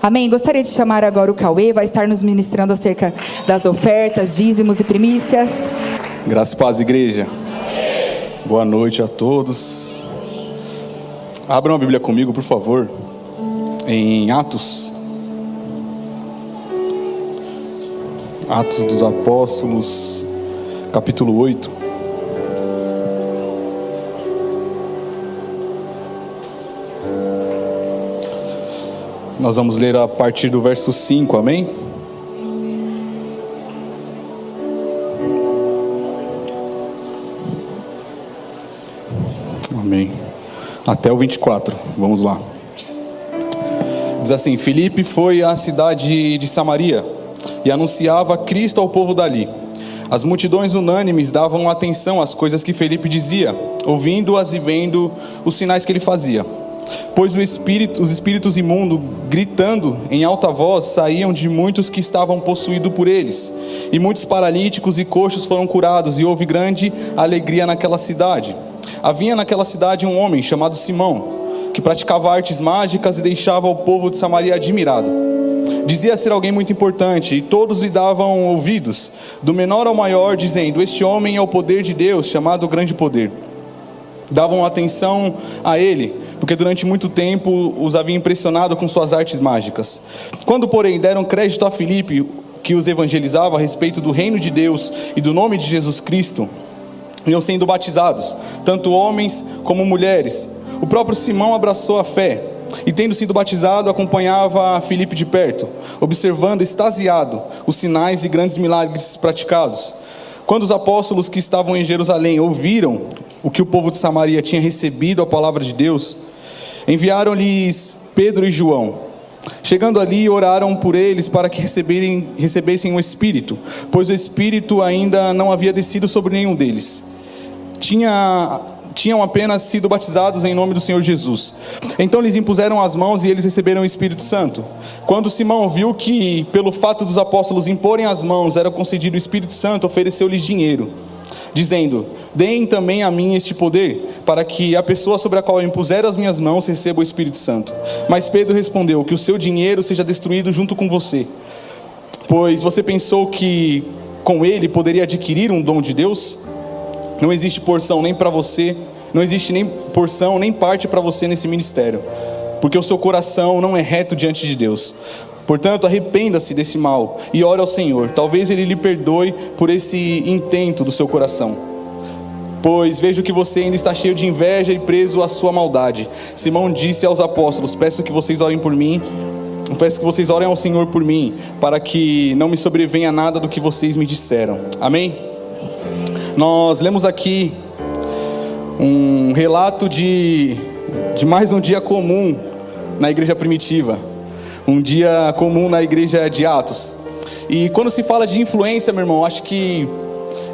Amém? Gostaria de chamar agora o Cauê, vai estar nos ministrando acerca das ofertas, dízimos e primícias. Graça e paz, igreja. Boa noite a todos. Abram a Bíblia comigo, por favor, em Atos dos Apóstolos, capítulo 8. Nós vamos ler a partir do verso 5, amém? Amém. Até o 24, vamos lá. Diz assim: Filipe foi à cidade de Samaria e anunciava Cristo ao povo dali. As multidões unânimes davam atenção às coisas que Filipe dizia, ouvindo-as e vendo os sinais que ele fazia. Pois os espíritos imundos, gritando em alta voz, saíam de muitos que estavam possuídos por eles. E muitos paralíticos e coxos foram curados, e houve grande alegria naquela cidade. Havia naquela cidade um homem chamado Simão, que praticava artes mágicas e deixava o povo de Samaria admirado. Dizia ser alguém muito importante, e todos lhe davam ouvidos, do menor ao maior, dizendo: este homem é o poder de Deus, chamado Grande Poder. Davam atenção a ele, porque durante muito tempo os havia impressionado com suas artes mágicas. Quando, porém, deram crédito a Filipe, que os evangelizava a respeito do reino de Deus e do nome de Jesus Cristo, iam sendo batizados, tanto homens como mulheres. O próprio Simão abraçou a fé, e tendo sido batizado, acompanhava Filipe de perto, observando extasiado os sinais e grandes milagres praticados. Quando os apóstolos que estavam em Jerusalém ouviram o que o povo de Samaria tinha recebido a palavra de Deus, enviaram-lhes Pedro e João. Chegando ali, oraram por eles para que recebessem o Espírito, pois o Espírito ainda não havia descido sobre nenhum deles. Tinham apenas sido batizados em nome do Senhor Jesus. Então lhes impuseram as mãos e eles receberam o Espírito Santo. Quando Simão viu que, pelo fato dos apóstolos imporem as mãos, era concedido o Espírito Santo, ofereceu-lhes dinheiro, dizendo: deem também a mim este poder, para que a pessoa sobre a qual eu impuser as minhas mãos receba o Espírito Santo. Mas Pedro respondeu: que o seu dinheiro seja destruído junto com você, pois você pensou que com ele poderia adquirir um dom de Deus? Não existe porção nem para você, não existe nem porção nem parte para você nesse ministério, porque o seu coração não é reto diante de Deus. Portanto, arrependa-se desse mal e ore ao Senhor. Talvez Ele lhe perdoe por esse intento do seu coração. Pois vejo que você ainda está cheio de inveja e preso à sua maldade. Simão disse aos apóstolos: peço que vocês orem por mim, peço que vocês orem ao Senhor por mim, para que não me sobrevenha nada do que vocês me disseram. Amém? Nós lemos aqui um relato de mais um dia comum na igreja primitiva. Um dia comum na igreja de Atos. E quando se fala de influência, meu irmão,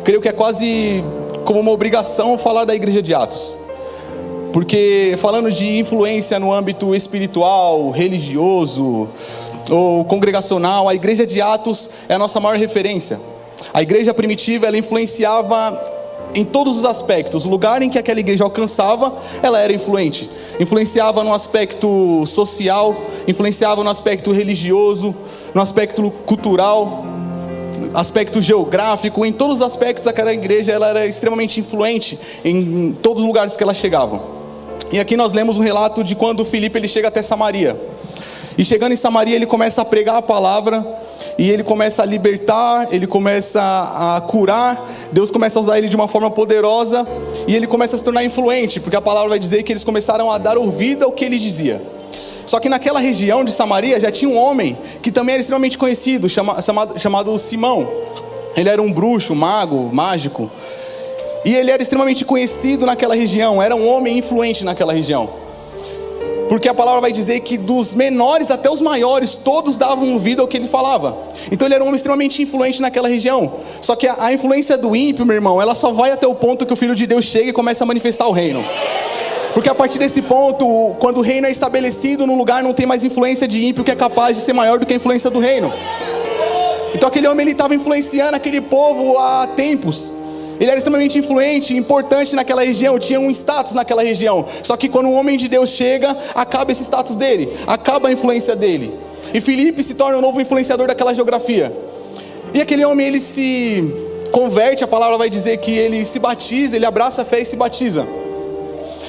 creio que é quase como uma obrigação falar da igreja de Atos. Porque falando de influência no âmbito espiritual, religioso ou congregacional, a igreja de Atos é a nossa maior referência. A igreja primitiva, ela influenciava em todos os aspectos. O lugar em que aquela igreja alcançava, ela era influente. Influenciava no aspecto social, influenciava no aspecto religioso, no aspecto cultural, aspecto geográfico. Em todos os aspectos, aquela igreja ela era extremamente influente em todos os lugares que ela chegava. E aqui nós lemos um relato de quando Filipe ele chega até Samaria. E chegando em Samaria, ele começa a pregar a palavra, e ele começa a libertar, ele começa a curar. Deus começa a usar ele de uma forma poderosa, e ele começa a se tornar influente, porque a palavra vai dizer que eles começaram a dar ouvido ao que ele dizia. Só que naquela região de Samaria já tinha um homem que também era extremamente conhecido, chamado Simão. Ele era um bruxo, mago, mágico, e ele era extremamente conhecido naquela região, era um homem influente naquela região. Porque a palavra vai dizer que dos menores até os maiores, todos davam ouvido ao que ele falava. Então ele era um homem extremamente influente naquela região. Só que a influência do ímpio, meu irmão, ela só vai até o ponto que o Filho de Deus chega e começa a manifestar o reino. Porque a partir desse ponto, quando o reino é estabelecido no lugar, não tem mais influência de ímpio que é capaz de ser maior do que a influência do reino. Então aquele homem, ele estava influenciando aquele povo há tempos. Ele era extremamente influente, importante naquela região, tinha um status naquela região. Só que quando um homem de Deus chega, acaba esse status dele, acaba a influência dele. E Filipe se torna o novo influenciador daquela geografia. E aquele homem, ele se converte, a palavra vai dizer que ele se batiza, ele abraça a fé e se batiza.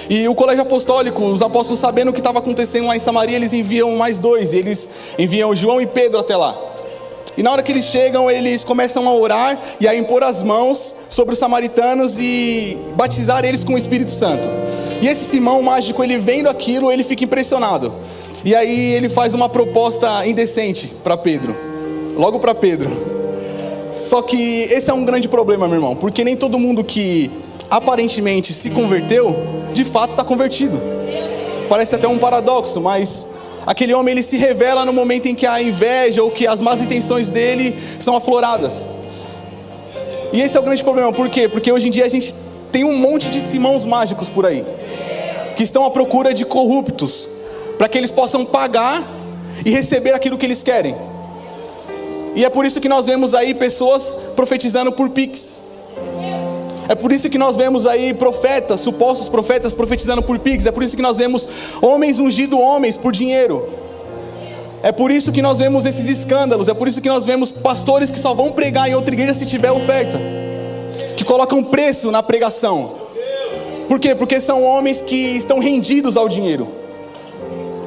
E o colégio apostólico, os apóstolos, sabendo o que estava acontecendo lá em Samaria, eles enviam mais 2, eles enviam João e Pedro até lá. E na hora que eles chegam, eles começam a orar e a impor as mãos sobre os samaritanos e batizar eles com o Espírito Santo. E esse Simão mágico, ele vendo aquilo, ele fica impressionado. E aí ele faz uma proposta indecente para Pedro, logo para Pedro. Só que esse é um grande problema, meu irmão, porque nem todo mundo que aparentemente se converteu, de fato está convertido. Parece até um paradoxo, mas aquele homem, ele se revela no momento em que a inveja ou que as más intenções dele são afloradas. E esse é o grande problema. Por quê? Porque hoje em dia a gente tem um monte de Simãos mágicos por aí, que estão à procura de corruptos, para que eles possam pagar e receber aquilo que eles querem. E é por isso que nós vemos aí pessoas profetizando por Pix. É por isso que nós vemos aí profetas, supostos profetas profetizando por Pix. É por isso que nós vemos homens ungindo homens por dinheiro. É por isso que nós vemos esses escândalos. É por isso que nós vemos pastores que só vão pregar em outra igreja se tiver oferta, que colocam preço na pregação. Por quê? Porque são homens que estão rendidos ao dinheiro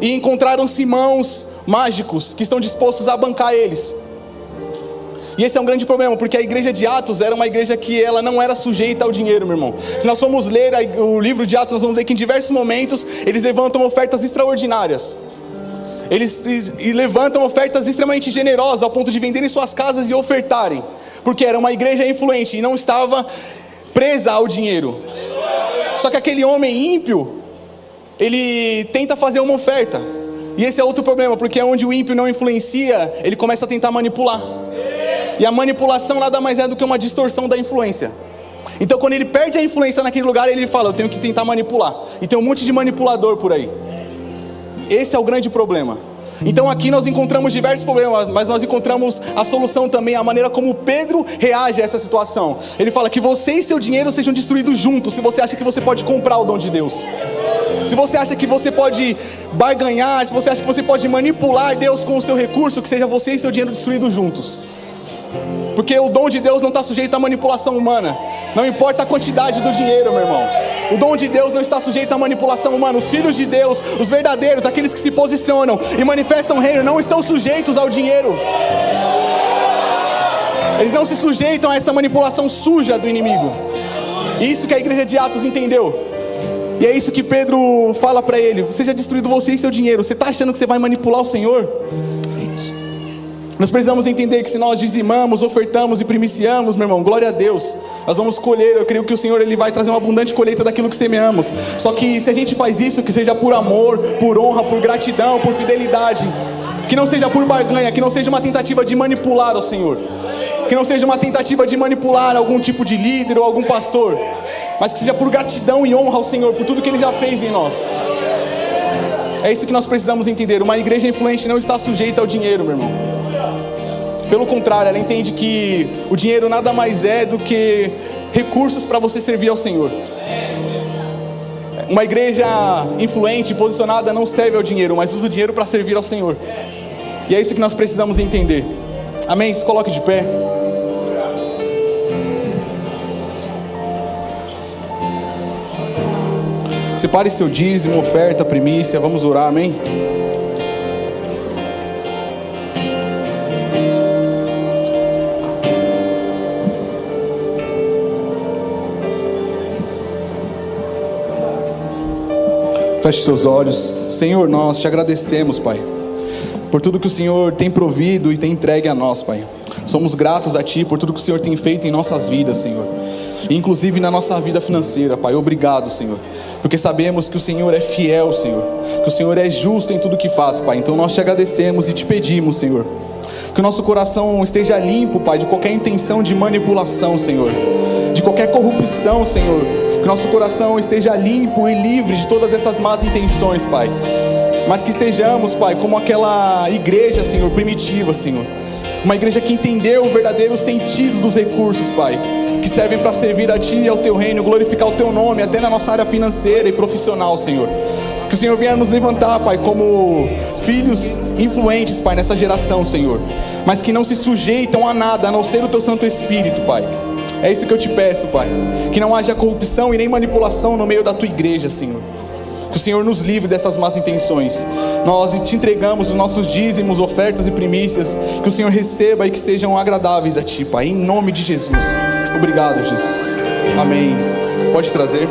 e encontraram Simãos mágicos que estão dispostos a bancar eles. E esse é um grande problema, porque a igreja de Atos era uma igreja que ela não era sujeita ao dinheiro, meu irmão. Se nós formos ler o livro de Atos, nós vamos ver que em diversos momentos eles levantam ofertas extraordinárias. Eles levantam ofertas extremamente generosas, ao ponto de venderem suas casas e ofertarem, porque era uma igreja influente e não estava presa ao dinheiro. Só que aquele homem ímpio, ele tenta fazer uma oferta. E esse é outro problema, porque onde o ímpio não influencia, ele começa a tentar manipular. E a manipulação nada mais é do que uma distorção da influência. Então quando ele perde a influência naquele lugar, ele fala, eu tenho que tentar manipular. E tem um monte de manipulador por aí. Esse é o grande problema. Então aqui nós encontramos diversos problemas, mas nós encontramos a solução também, a maneira como Pedro reage a essa situação. Ele fala que você e seu dinheiro sejam destruídos juntos, se você acha que você pode comprar o dom de Deus. Se você acha que você pode barganhar, se você acha que você pode manipular Deus com o seu recurso, que seja você e seu dinheiro destruídos juntos. Porque o dom de Deus não está sujeito à manipulação humana. Não importa a quantidade do dinheiro, meu irmão. O dom de Deus não está sujeito à manipulação humana. Os filhos de Deus, os verdadeiros, aqueles que se posicionam e manifestam o reino, não estão sujeitos ao dinheiro. Eles não se sujeitam a essa manipulação suja do inimigo. Isso que a igreja de Atos entendeu. E é isso que Pedro fala para ele. Seja destruído você e seu dinheiro. Você está achando que você vai manipular o Senhor? Nós precisamos entender que se nós dizimamos, ofertamos e primiciamos, meu irmão, glória a Deus, nós vamos colher. Eu creio que o Senhor, Ele vai trazer uma abundante colheita daquilo que semeamos. Só que se a gente faz isso, que seja por amor, por honra, por gratidão, por fidelidade, que não seja por barganha, que não seja uma tentativa de manipular o Senhor, que não seja uma tentativa de manipular algum tipo de líder ou algum pastor, mas que seja por gratidão e honra ao Senhor, por tudo que Ele já fez em nós. É isso que nós precisamos entender. Uma igreja influente não está sujeita ao dinheiro, meu irmão. Pelo contrário, ela entende que o dinheiro nada mais é do que recursos para você servir ao Senhor. Uma igreja influente, posicionada, não serve ao dinheiro, mas usa o dinheiro para servir ao Senhor. E é isso que nós precisamos entender. Amém? Se coloque de pé. Separe seu dízimo, oferta, primícia. Vamos orar, amém? Feche seus olhos. Senhor, nós te agradecemos, Pai, por tudo que o Senhor tem provido e tem entregue a nós, Pai. Somos gratos a Ti por tudo que o Senhor tem feito em nossas vidas, Senhor, inclusive na nossa vida financeira, Pai. Obrigado, Senhor, porque sabemos que o Senhor é fiel, Senhor, que o Senhor é justo em tudo que faz, Pai. Então nós te agradecemos e te pedimos, Senhor, que o nosso coração esteja limpo, Pai, de qualquer intenção de manipulação, Senhor, de qualquer corrupção, Senhor. Que nosso coração esteja limpo e livre de todas essas más intenções, Pai. Mas que estejamos, Pai, como aquela igreja, Senhor, primitiva, Senhor. Uma igreja que entendeu o verdadeiro sentido dos recursos, Pai, que servem para servir a Ti e ao Teu reino, glorificar o Teu nome, até na nossa área financeira e profissional, Senhor. Que o Senhor venha nos levantar, Pai, como filhos influentes, Pai, nessa geração, Senhor, mas que não se sujeitam a nada, a não ser o Teu Santo Espírito, Pai. É isso que eu te peço, Pai. Que não haja corrupção e nem manipulação no meio da Tua igreja, Senhor. Que o Senhor nos livre dessas más intenções. Nós te entregamos os nossos dízimos, ofertas e primícias. Que o Senhor receba e que sejam agradáveis a Ti, Pai, em nome de Jesus. Obrigado, Jesus. Amém. Pode trazer.